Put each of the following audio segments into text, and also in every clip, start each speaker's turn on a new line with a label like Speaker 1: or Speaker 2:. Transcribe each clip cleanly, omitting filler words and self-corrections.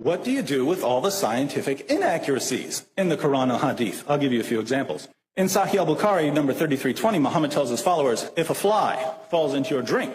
Speaker 1: what do you do with all the scientific inaccuracies in the Quran and Hadith? I'll give you a few examples. In Sahih al-Bukhari, number 3320, Muhammad tells his followers, if a fly falls into your drink,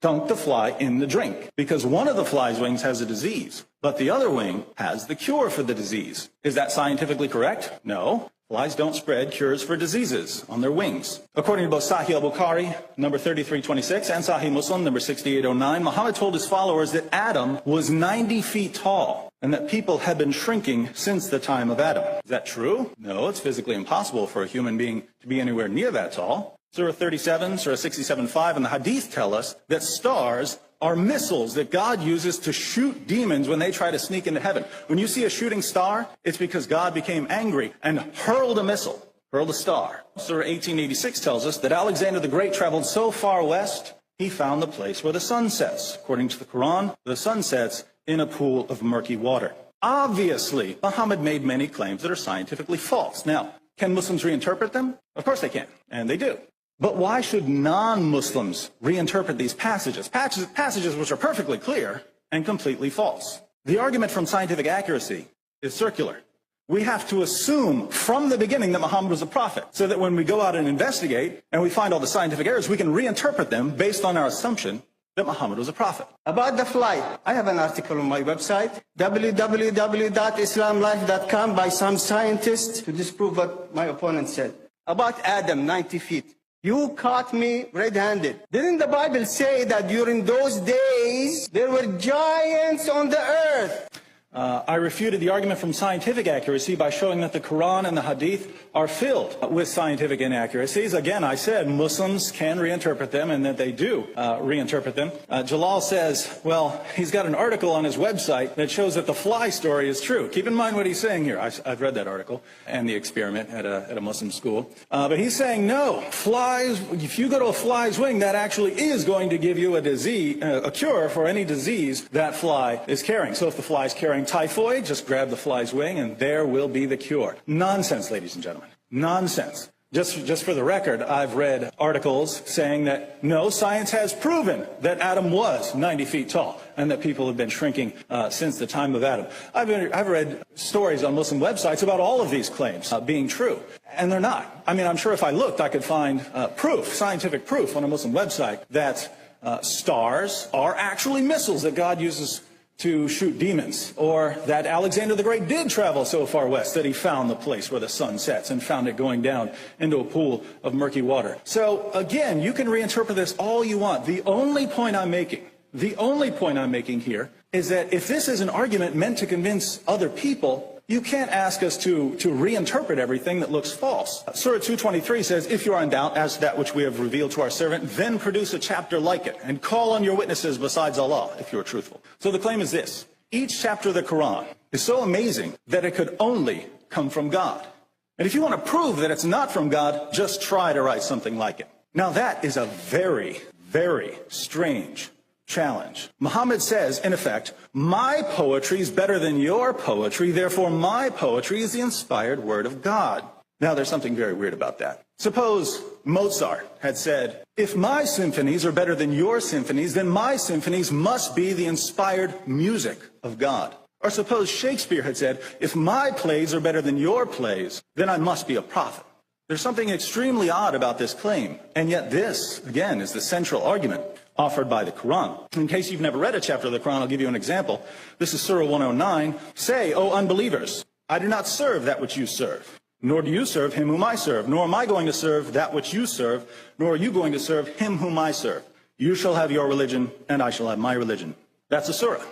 Speaker 1: dunk the fly in the drink, because one of the fly's wings has a disease, but the other wing has the cure for the disease. Is that scientifically correct? No. Flies don't spread cures for diseases on their wings. According to both Sahih al-Bukhari, number 3326, and Sahih Muslim, number 6809, Muhammad told his followers that Adam was 90 feet tall and that people had been shrinking since the time of Adam. Is that true? No, it's physically impossible for a human being to be anywhere near that tall. Surah 37, Surah 67:5, and the Hadith tell us that stars are missiles that God uses to shoot demons when they try to sneak into heaven. When you see a shooting star, it's because God became angry and hurled a missile, hurled a star. Surah 1886 tells us that Alexander the Great traveled so far west, he found the place where the sun sets. According to the Quran, the sun sets in a pool of murky water. Obviously, Muhammad made many claims that are scientifically false. Now, can Muslims reinterpret them? Of course they can, and they do. But why should non-Muslims reinterpret these passages? Passages which are perfectly clear and completely false. The argument from scientific accuracy is circular. We have to assume from the beginning that Muhammad was a prophet, so that when we go out and investigate and we find all the scientific errors, we can reinterpret them based on our assumption that Muhammad was a prophet.
Speaker 2: About the flight, I have an article on my website, www.islamlife.com, by some scientists to disprove what my opponent said. About Adam, 90 feet. You caught me red-handed. Didn't the Bible say that during those days there were giants on the earth?
Speaker 1: I refuted the argument from scientific accuracy by showing that the Quran and the Hadith are filled with scientific inaccuracies. Again, I said Muslims can reinterpret them and that they do reinterpret them. Jalal says, well, he's got an article on his website that shows that the fly story is true. Keep in mind what he's saying here. I've read that article and the experiment at a Muslim school. But he's saying, no, flies, if you go to a fly's wing, that actually is going to give you a disease, a cure for any disease that fly is carrying. So if the fly is carrying typhoid, just grab the fly's wing and there will be the cure. Nonsense, ladies and gentlemen. Nonsense. Just for the record, I've read articles saying that no, science has proven that Adam was 90 feet tall and that people have been shrinking since the time of Adam. I've read stories on Muslim websites about all of these claims being true, and they're not. I mean, I'm sure if I looked, I could find proof, scientific proof on a Muslim website that stars are actually missiles that God uses to shoot demons, or that Alexander the Great did travel so far west that he found the place where the sun sets and found it going down into a pool of murky water. So again, you can reinterpret this all you want. The only point I'm making here is that if this is an argument meant to convince other people, you can't ask us to reinterpret everything that looks false. Surah 223 says, if you are in doubt as to that which we have revealed to our servant, then produce a chapter like it, and call on your witnesses besides Allah, if you are truthful. So the claim is this: each chapter of the Quran is so amazing that it could only come from God. And if you want to prove that it's not from God, just try to write something like it. Now that is a very, very strange challenge. Muhammad says, in effect, my poetry is better than your poetry, therefore my poetry is the inspired word of God. Now there's something very weird about that. Suppose Mozart had said, if my symphonies are better than your symphonies, then my symphonies must be the inspired music of God. Or suppose Shakespeare had said, if my plays are better than your plays, then I must be a prophet. There's something extremely odd about this claim, and yet this, again, is the central argument offered by the Quran. In case you've never read a chapter of the Quran, I'll give you an example. This is Surah 109. Say, O unbelievers, I do not serve that which you serve, nor do you serve him whom I serve, nor am I going to serve that which you serve, nor are you going to serve him whom I serve. You shall have your religion, and I shall have my religion. That's a surah.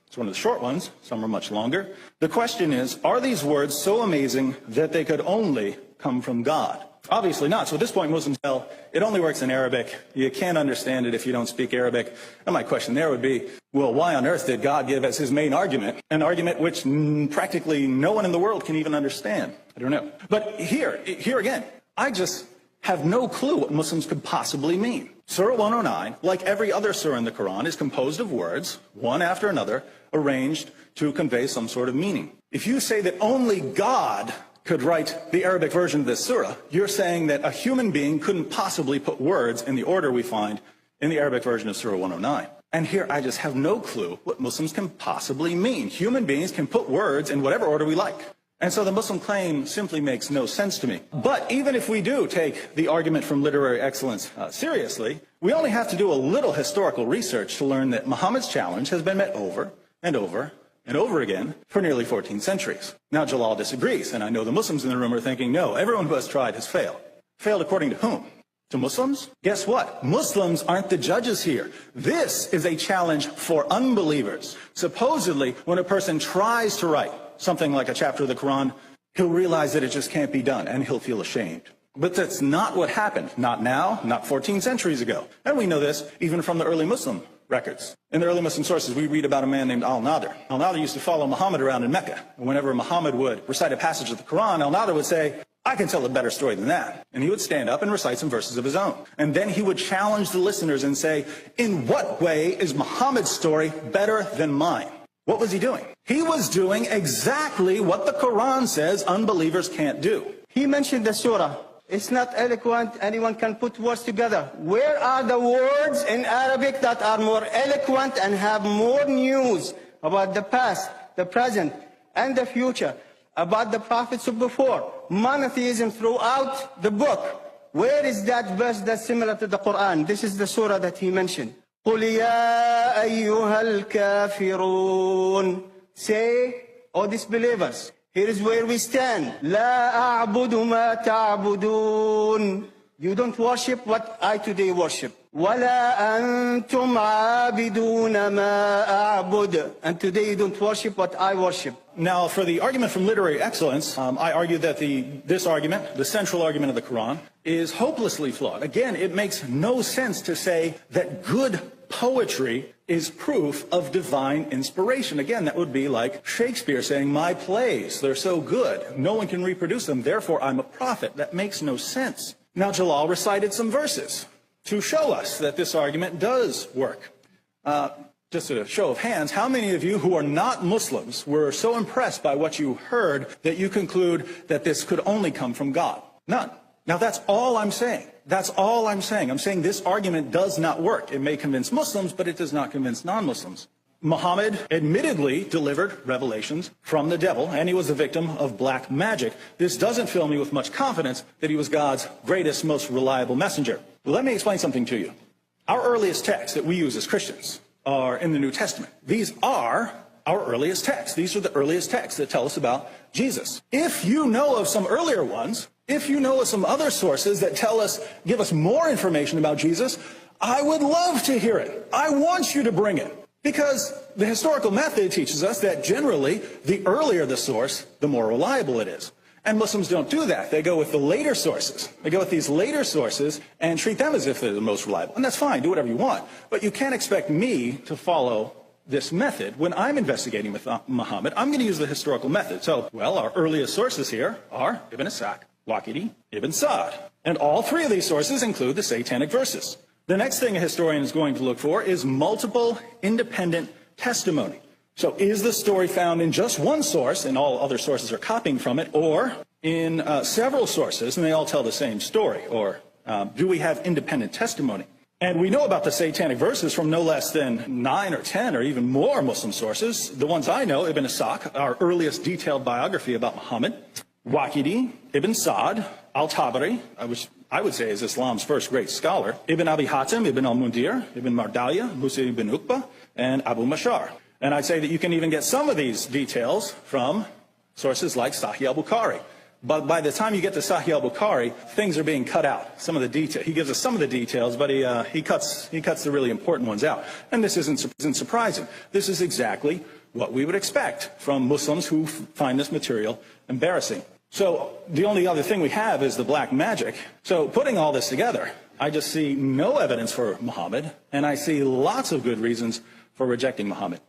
Speaker 1: It's one of the short ones. Some are much longer. The question is, are these words so amazing that they could only come from God? Obviously not. So at this point, Muslims tell, it only works in Arabic. You can't understand it if you don't speak Arabic. And my question there would be, well, why on earth did God give as his main argument an argument which practically no one in the world can even understand? I don't know. But here again, I just have no clue what Muslims could possibly mean. Surah 109, like every other surah in the Quran, is composed of words, one after another, arranged to convey some sort of meaning. If you say that only God could write the Arabic version of this surah, you're saying that a human being couldn't possibly put words in the order we find in the Arabic version of Surah 109. And here I just have no clue what Muslims can possibly mean. Human beings can put words in whatever order we like. And so the Muslim claim simply makes no sense to me. But even if we do take the argument from literary excellence seriously, we only have to do a little historical research to learn that Muhammad's challenge has been met over and over and over again for nearly 14 centuries. Now Jalal disagrees, and I know the Muslims in the room are thinking, no, everyone who has tried has failed. Failed according to whom? To Muslims? Guess what? Muslims aren't the judges here. This is a challenge for unbelievers. Supposedly, when a person tries to write something like a chapter of the Quran, he'll realize that it just can't be done, and he'll feel ashamed. But that's not what happened. Not now, not 14 centuries ago. And we know this even from the early Muslim records. In the early Muslim sources, we read about a man named Al-Nadir. Al-Nadir used to follow Muhammad around in Mecca. And whenever Muhammad would recite a passage of the Quran, Al-Nadir would say, I can tell a better story than that. And he would stand up and recite some verses of his own. And then he would challenge the listeners and say, in what way is Muhammad's story better than mine? What was he doing? He was doing exactly what the Quran says unbelievers can't do.
Speaker 2: He mentioned the surah. It's not eloquent. Anyone can put words together. Where are the words in Arabic that are more eloquent and have more news about the past, the present, and the future, about the prophets of before? Monotheism throughout the book. Where is that verse that's similar to the Quran? This is the surah that he mentioned. قُلْ يَا أَيُّهَا الْكَافِرُونَ. Say, O disbelievers, here is where we stand. لَا أَعْبُدُ مَا تَعْبُدُونَ. You don't worship what I today worship. وَلَا أَنْتُمْ عَابِدُونَ مَا أَعْبُدُ. And today you don't worship what I worship.
Speaker 1: Now, for the argument from literary excellence, I argue that this argument, the central argument of the Quran, is hopelessly flawed. Again, it makes no sense to say that good poetry is proof of divine inspiration. Again, that would be like Shakespeare saying, my plays, they're so good, no one can reproduce them, therefore I'm a prophet. That makes no sense. Now, Jalal recited some verses to show us that this argument does work. Just a show of hands, how many of you who are not Muslims were so impressed by what you heard that you conclude that this could only come from God? None. Now, that's all I'm saying. That's all I'm saying. I'm saying this argument does not work. It may convince Muslims, but it does not convince non-Muslims. Muhammad admittedly delivered revelations from the devil, and he was the victim of black magic. This doesn't fill me with much confidence that he was God's greatest, most reliable messenger. Well, let me explain something to you. Our earliest texts that we use as Christians are in the New Testament. These are our earliest texts. These are the earliest texts that tell us about Jesus. If you know of some earlier ones, if you know of some other sources that give us more information about Jesus, I would love to hear it. I want you to bring it. Because the historical method teaches us that generally, the earlier the source, the more reliable it is. And Muslims don't do that. They go with the later sources. They go with these later sources and treat them as if they're the most reliable. And that's fine. Do whatever you want. But you can't expect me to follow this method. When I'm investigating with Muhammad, I'm going to use the historical method. So, well, our earliest sources here are Ibn Ishaq, Waqidi, Ibn Sa'd. And all three of these sources include the satanic verses. The next thing a historian is going to look for is multiple independent testimony. So is the story found in just one source and all other sources are copying from it, or in several sources and they all tell the same story? Or do we have independent testimony? And we know about the satanic verses from no less than 9 or 10 or even more Muslim sources. The ones I know, Ibn Ishaq, our earliest detailed biography about Muhammad, Waqidi, Ibn Sa'd, Al-Tabari, which I would say is Islam's first great scholar, Ibn Abi Hatim, Ibn al-Mundir, Ibn Mardaya, Musa ibn Uqba, and Abu Mashar. And I'd say that you can even get some of these details from sources like Sahih al-Bukhari. But by the time you get to Sahih al-Bukhari, things are being cut out. Some of the detail. He gives us some of the details, but he cuts the really important ones out. And this isn't surprising. This is exactly what we would expect from Muslims who find this material embarrassing. So the only other thing we have is the black magic. So putting all this together, I just see no evidence for Muhammad, and I see lots of good reasons for rejecting Muhammad.